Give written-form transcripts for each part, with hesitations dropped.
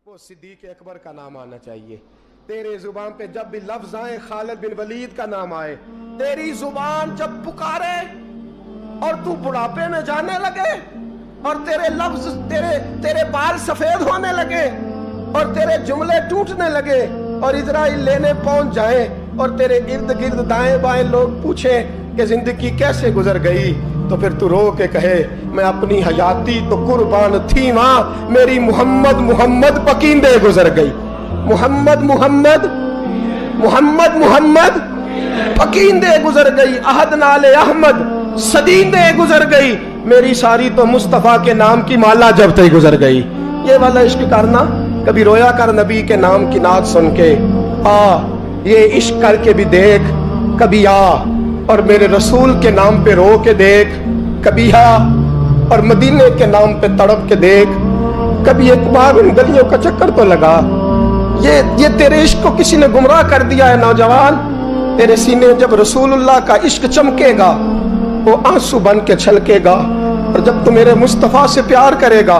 وہ صدیق اکبر کا نام آنا چاہیے. تیرے زبان پہ جب بھی لفظ آئے خالد بن ولید کا نام آئے, تیری زبان جب پکارے اور تو بڑھاپے میں جانے لگے اور تیرے لفظ تیرے بال سفید ہونے لگے اور تیرے جملے ٹوٹنے لگے اور اسرائیل لینے پہنچ جائیں اور تیرے ارد گرد دائیں بائیں لوگ پوچھیں کہ زندگی کیسے گزر گئی, تو پھر تو رو کے کہے میں اپنی حیاتی تو قربان تھی ماں, میری محمد محمد پکیندے گزر گئی. محمد محمد محمد محمد پکیندے گزر گئی. عہد نال احمد صدیندے گزر گئی, میری ساری تو مصطفیٰ کے نام کی مالا جب تک گزر گئی. یہ والا عشق کرنا, کبھی رویا کر نبی کے نام کی نعت سن کے, یہ عشق کر کے بھی دیکھ, کبھی اور میرے رسول کے نام پہ رو کے دیکھ, کبھی اور مدینے کے نام پہ تڑپ کے دیکھ, کبھی ایک بار ان گلیوں کا چکر تو لگا. یہ تیرے عشق کو کسی نے گمراہ کر دیا ہے نوجوان. تیرے سینے جب رسول اللہ کا عشق چمکے گا وہ آنسو بن کے چھلکے گا, اور جب تو میرے مصطفیٰ سے پیار کرے گا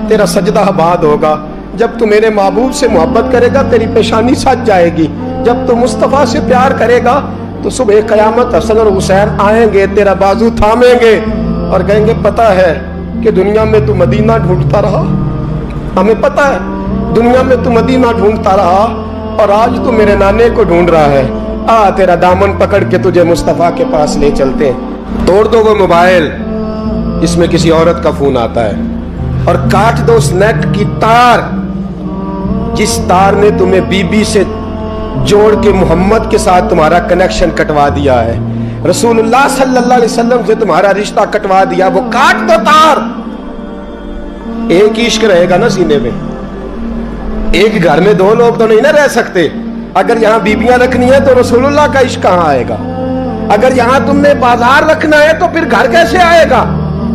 تیرا سجدہ آباد ہوگا. جب تو میرے محبوب سے محبت کرے گا تیری پیشانی سج جائے گی. جب تو مصطفیٰ سے پیار کرے گا تو صبح قیامت حسن اور حسین آئیں گے, تیرا بازو تھامیں گے اور کہیں گے پتہ ہے کہ دنیا میں تو مدینہ ڈھونڈتا رہا, ہمیں پتہ ہے دنیا میں تو مدینہ ڈھونڈتا رہا اور آج تو میرے نانے کو ڈھونڈ رہا ہے. تیرا دامن پکڑ کے تجھے مصطفیٰ کے پاس لے چلتے ہیں. توڑ دو وہ موبائل جس میں کسی عورت کا فون آتا ہے, اور کاٹ دو اس نیٹ کی تار جس تار نے تمہیں بی بی سے جوڑ کے محمد کے ساتھ تمہارا کنیکشن کٹوا دیا ہے, رسول اللہ صلی اللہ علیہ وسلم سے تمہارا رشتہ کٹوا دیا. وہ کاٹ دو تار. ایک ہی عشق رہے گا نا سینے میں, ایک گھر میں دو لوگ تو نہیں نہ رہ سکتے. اگر یہاں بیبیاں رکھنی ہے تو رسول اللہ کا عشق کہاں آئے گا؟ اگر یہاں تم نے بازار رکھنا ہے تو پھر گھر کیسے آئے گا؟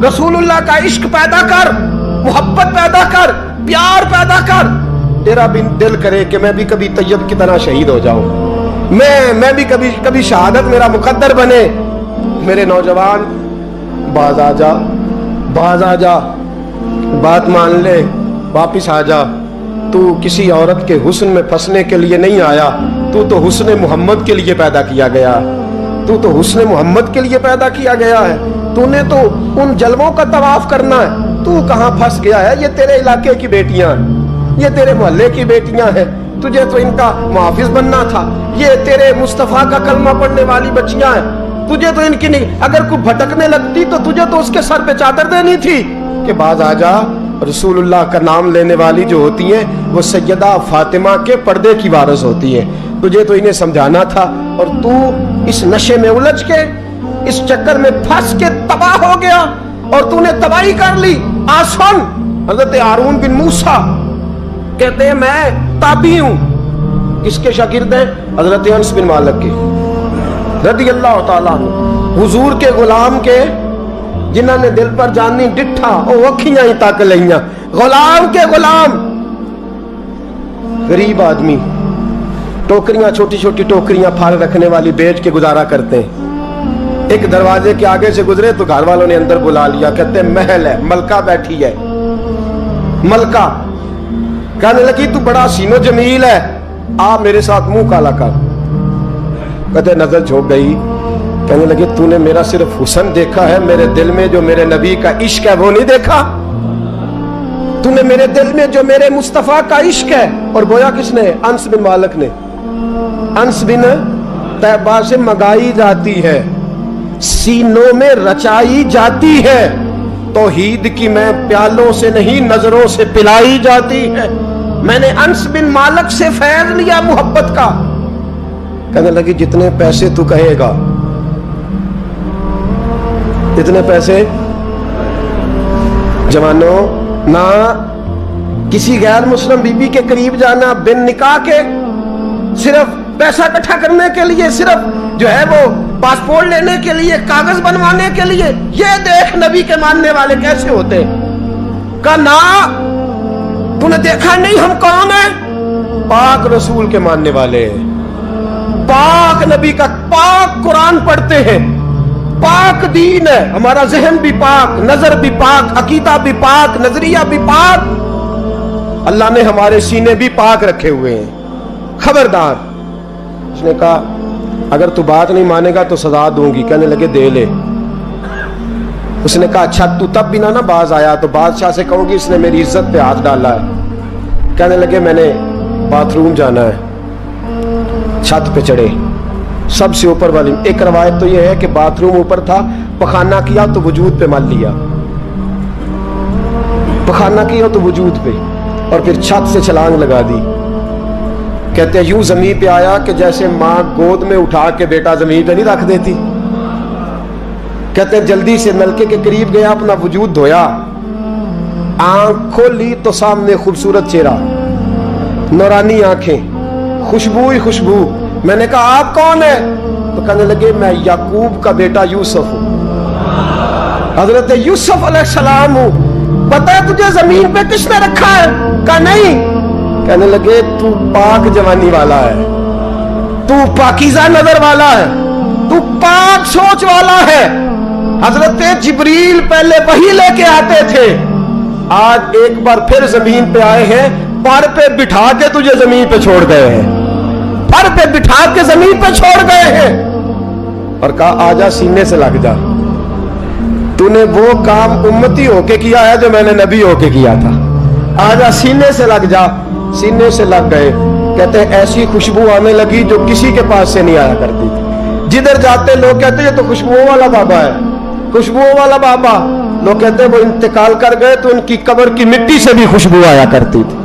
رسول اللہ کا عشق پیدا کر, محبت پیدا کر, پیار پیدا کر. تیرا بھی دل کرے کہ میں بھی کبھی طیب کی طرح شہید ہو جاؤں, میں بھی کبھی شہادت میرا مقدر بنے. میرے نوجوان باز آ جا, باز آ جا, بات مان لے, واپس آ جا. تو کسی عورت کے حسن میں پھنسنے کے لیے نہیں آیا, تو حسن محمد کے لیے پیدا کیا گیا. تو حسن محمد کے لیے پیدا کیا گیا ہے. تو نے تو ان جلووں کا طواف کرنا ہے. تو کہاں پھنس گیا ہے؟ یہ تیرے علاقے کی بیٹیاں ہیں, یہ تیرے محلے کی بیٹیاں ہیں, تجھے تو ان کا محافظ بننا تھا. یہ تیرے مصطفیٰ کا کلمہ پڑھنے والی بچیاں ہیں, تجھے تو ان کی نہیں. اگر کوئی بھٹکنے لگتی تو تجھے تو اس کے سر پہ چادر دینی تھی کہ باز آ جا. رسول اللہ کا نام لینے والی جو ہوتی ہیں وہ سیدہ فاطمہ کے پردے کی وارث ہوتی ہیں. تجھے تو انہیں سمجھانا تھا, اور تو اس نشے میں الجھ کے, اس چکر میں پھنس کے تباہ ہو گیا اور تو نے تباہی کر لی. سن, حضرت ہارون بن موسیٰ کہتے ہیں میں تابعی ہوں. کس کے شاگرد ہیں؟ حضرت انس بن مالک کے رضی اللہ تعالیٰ عنہ, حضور کے غلام کے, جنہوں نے دل پر جانی ڈٹھا او اکھیاں ہی تک لئیاں. غلام کے غلام, غریب آدمی, ٹوکریاں, چھوٹی چھوٹی ٹوکریاں پھال رکھنے والی بیچ کے گزارا کرتے ہیں. ایک دروازے کے آگے سے گزرے تو گھر والوں نے اندر بلا لیا, کہتے ہیں محل ہے, ملکہ بیٹھی ہے. ملکہ کہنے لگی تو بڑا حسین و جمیل ہے, آ میرے ساتھ منہ کالا کر. کہتے نظر جھوک گئی, کہنے لگے تو نے میرا صرف حسن دیکھا ہے, میرے دل میں جو میرے نبی کا عشق ہے وہ نہیں دیکھا. تو نے میرے دل میں جو میرے مصطفیٰ کا عشق ہے. اور گویا کس نے؟ انس بن مالک نے. انس بن طیبہ سے منگائی جاتی ہے, سینوں میں رچائی جاتی ہے. توحید کی میں پیالوں سے نہیں نظروں سے پلائی جاتی ہے. میں نے انس بن مالک سے فیض لیا محبت کا. کہنے لگی جتنے پیسے تو کہے گا, اتنے پیسے. جوانوں, نہ کسی غیر مسلم بی بی کے قریب جانا بن نکاح کے, صرف پیسہ اکٹھا کرنے کے لیے, صرف جو ہے وہ پاسپورٹ لینے کے لیے, کاغذ بنوانے کے لیے. یہ دیکھ نبی کے ماننے والے کیسے ہوتے ہیں. کہا نا, تو نے دیکھا نہیں ہم کون ہیں؟ پاک رسول کے ماننے والے, پاک نبی کا, پاک قرآن پڑھتے ہیں, پاک دین ہے ہمارا. ذہن بھی پاک, نظر بھی پاک, عقیدہ بھی پاک, نظریہ بھی پاک. اللہ نے ہمارے سینے بھی پاک رکھے ہوئے ہیں، خبردار۔ اس نے کہا اگر تو بات نہیں مانے گا تو سزا دوں گی۔ کہنے لگے دے لے۔ اس نے کہا اچھا تو تب بھی نہ باز آیا تو بادشاہ سے کہوں گی اس نے میری عزت پہ ہاتھ ڈالا ہے۔ کہنے لگے میں نے باتھ روم جانا ہے۔ چھت پہ چڑھے، سب سے اوپر والی۔ ایک روایت تو یہ ہے کہ باتھ روم اوپر تھا، پخانہ کیا تو وجود پہ مل لیا، پخانہ کیا تو وجود پہ، اور پھر چھت سے چھلانگ لگا دی۔ کہتے ہیں یوں زمین پہ آیا کہ جیسے ماں گود میں اٹھا کے بیٹا زمین پہ نہیں رکھ دیتی۔ کہتے ہیں جلدی سے نلکے کے قریب گیا، اپنا وجود دھویا، آنکھ کھولی تو سامنے خوبصورت چہرہ، نورانی آنکھیں، خوشبو ہی خوشبو۔ میں نے کہا آپ کون ہیں؟ تو کہنے لگے میں یعقوب کا بیٹا یوسف ہوں، حضرت یوسف علیہ السلام ہوں۔ پتہ ہے تجھے زمین پہ کس نے رکھا ہے؟ کہا نہیں۔ کہنے لگے تو پاک جوانی والا ہے، تو پاکیزہ نظر والا ہے، تو پاک سوچ والا ہے۔ حضرت جبریل پہلے وحی لے کے آتے تھے، آج ایک بار پھر زمین پہ آئے ہیں، پر پہ بٹھا کے تجھے زمین پہ چھوڑ گئے ہیں، پر پہ بٹھا کے زمین پہ چھوڑ گئے ہیں، اور کہا آجا سینے سے لگ جا، تو نے وہ کام امتی ہو کے کیا ہے جو میں نے نبی ہو کے کیا تھا، آجا سینے سے لگ جا۔ سینے سے لگ گئے۔ کہتے ہیں ایسی خوشبو آنے لگی جو کسی کے پاس سے نہیں آیا کرتی تھی۔ جدھر جاتے لوگ کہتے ہیں یہ تو خوشبو والا بابا ہے، خوشبو والا بابا۔ لوگ کہتے ہیں وہ انتقال کر گئے تو ان کی قبر کی مٹی سے بھی خوشبو آیا کرتی تھی۔